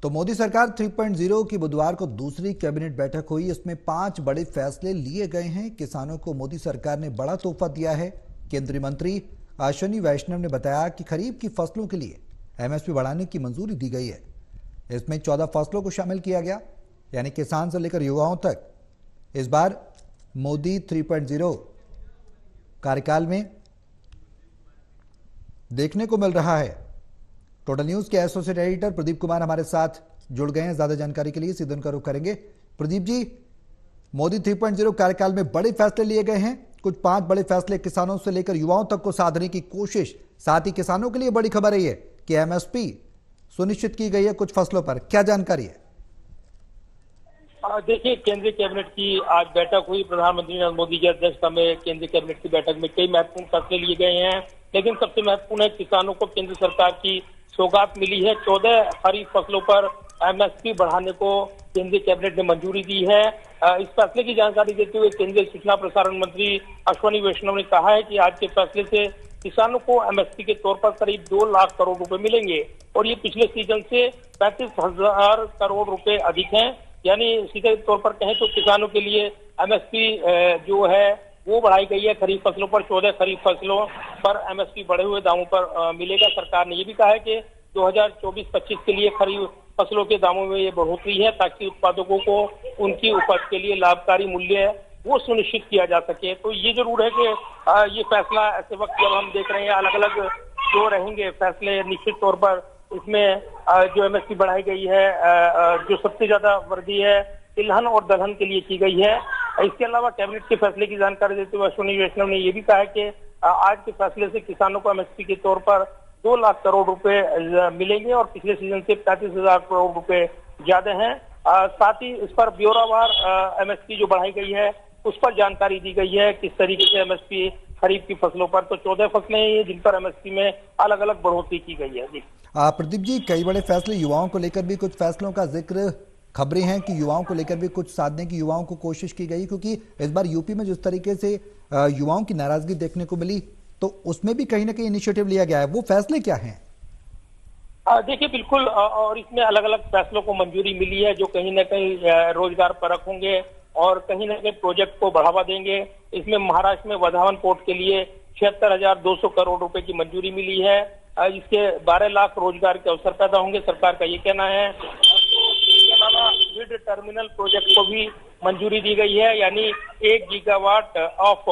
तो मोदी सरकार 3.0 की बुधवार को दूसरी कैबिनेट बैठक हुई। इसमें 5 बड़े फैसले लिए गए हैं। किसानों को मोदी सरकार ने बड़ा तोहफा दिया है। केंद्रीय मंत्री अश्विनी वैष्णव ने बताया कि खरीफ की फसलों के लिए एमएसपी बढ़ाने की मंजूरी दी गई है। इसमें 14 फसलों को शामिल किया गया, यानी किसान से लेकर युवाओं तक। इस बार मोदी 3.0 कार्यकाल में देखने को मिल रहा है। टोटल न्यूज के एसोसिएट एडिटर प्रदीप कुमार हमारे साथ जुड़ गए हैं। ज्यादा जानकारी के लिए सीधे उनका रुख करेंगे। प्रदीप जी, मोदी 3.0 कार्यकाल में बड़े फैसले लिए गए हैं। कुछ 5 बड़े फैसले किसानों से लेकर युवाओं तक को साधने की कोशिश। साथ ही किसानों के लिए बड़ी खबर है कि एमएसपी सुनिश्चित की गई है कुछ फसलों पर। क्या जानकारी है? देखिए, केंद्रीय कैबिनेट की आज बैठक हुई। प्रधानमंत्री नरेंद्र मोदी की अध्यक्षता में केंद्रीय कैबिनेट की बैठक में कई महत्वपूर्ण फैसले लिए गए हैं, लेकिन सबसे महत्वपूर्ण है किसानों को केंद्र सरकार की सौगात मिली है। 14 खरीफ फसलों पर एमएसपी बढ़ाने को केंद्रीय कैबिनेट ने मंजूरी दी है। इस फैसले की जानकारी देते हुए केंद्रीय सूचना प्रसारण मंत्री अश्विनी वैष्णव ने कहा है कि आज के फैसले से किसानों को एमएसपी के तौर पर करीब 2 लाख करोड़ रुपए मिलेंगे और ये पिछले सीजन से 35,000 करोड़ रुपए अधिक हैं। यानी सीधे तौर पर कहें तो किसानों के लिए एमएसपी जो है वो बढ़ाई गई है। खरीफ फसलों पर 14 खरीफ फसलों पर एमएसपी बढ़े हुए दामों पर मिलेगा। सरकार ने ये भी कहा है कि 2024-25 के लिए खरीफ फसलों के दामों में ये बढ़ोतरी है ताकि उत्पादकों को उनकी उपज के लिए लाभकारी मूल्य वो सुनिश्चित किया जा सके। तो ये जरूर है कि ये फैसला ऐसे वक्त जब हम देख रहे हैं अलग अलग जो रहेंगे फैसले, निश्चित तौर पर इसमें जो एमएसपी बढ़ाई गई है, जो सबसे ज्यादा वृद्धि है तिलहन और दलहन के लिए की गई है। इसके अलावा कैबिनेट के फैसले की जानकारी देते हुए अश्विनी वैष्णव ने यह भी कहा है कि आज के फैसले से किसानों को एमएसपी के तौर पर 2 लाख करोड़ रुपए मिलेंगे और पिछले सीजन से 35,000 करोड़ रुपए ज्यादा हैं। साथ ही इस पर ब्यौरावार एमएसपी जो बढ़ाई गई है उस पर जानकारी दी गई है किस तरीके से एमएसपी खरीफ की फसलों पर। तो 14 फसलें हैं जिन पर एमएसपी में अलग अलग बढ़ोतरी की गई है। जी प्रदीप जी, कई बड़े फैसले, युवाओं को लेकर भी कुछ फैसलों का जिक्र, खबरें हैं कि युवाओं को लेकर भी कुछ साधने की युवाओं को कोशिश की गई, क्योंकि इस बार यूपी में जिस तरीके से युवाओं की नाराजगी देखने को मिली तो उसमें भी कहीं ना कहीं इनिशिएटिव लिया गया है। वो फैसले क्या हैं? देखिए, बिल्कुल, और इसमें अलग अलग फैसलों को मंजूरी मिली है जो कहीं ना कहीं रोजगार परक होंगे और कहीं ना कहीं प्रोजेक्ट को बढ़ावा देंगे। इसमें महाराष्ट्र में वधावन पोर्ट के लिए 76,200 करोड़ रुपए की मंजूरी मिली है। इसके 12 लाख रोजगार के अवसर पैदा होंगे, सरकार का ये कहना है। इसके अलावा विंड टर्मिनल प्रोजेक्ट को भी मंजूरी दी गई है, यानी 1 गीगावाट ऑफ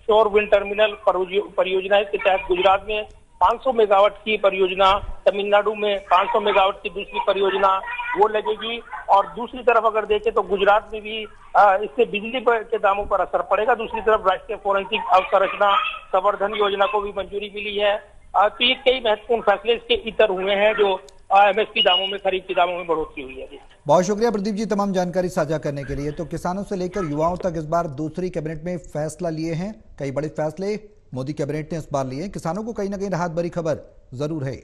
शोर विंड टर्मिनल परियोजना। इसके तहत गुजरात में 500 मेगावाट की परियोजना, तमिलनाडु में 500 मेगावाट की दूसरी परियोजना वो लगेगी। और दूसरी तरफ अगर देखें तो गुजरात में भी इससे बिजली के दामों पर असर पड़ेगा। दूसरी तरफ राष्ट्रीय फोरेंसिक अवसंरचना संवर्धन योजना को भी मंजूरी मिली है। तो ये कई महत्वपूर्ण फैसले इसके इतर हुए हैं जो एमएसपी दामों में, खरीफ के दामों में बढ़ोतरी हुई है। बहुत शुक्रिया प्रदीप जी तमाम जानकारी साझा करने के लिए। तो किसानों से लेकर युवाओं तक इस बार दूसरी कैबिनेट में फैसला लिए हैं। कई बड़े फैसले मोदी कैबिनेट ने इस बार लिए। किसानों को कहीं ना कहीं राहत भरी खबर जरूर है।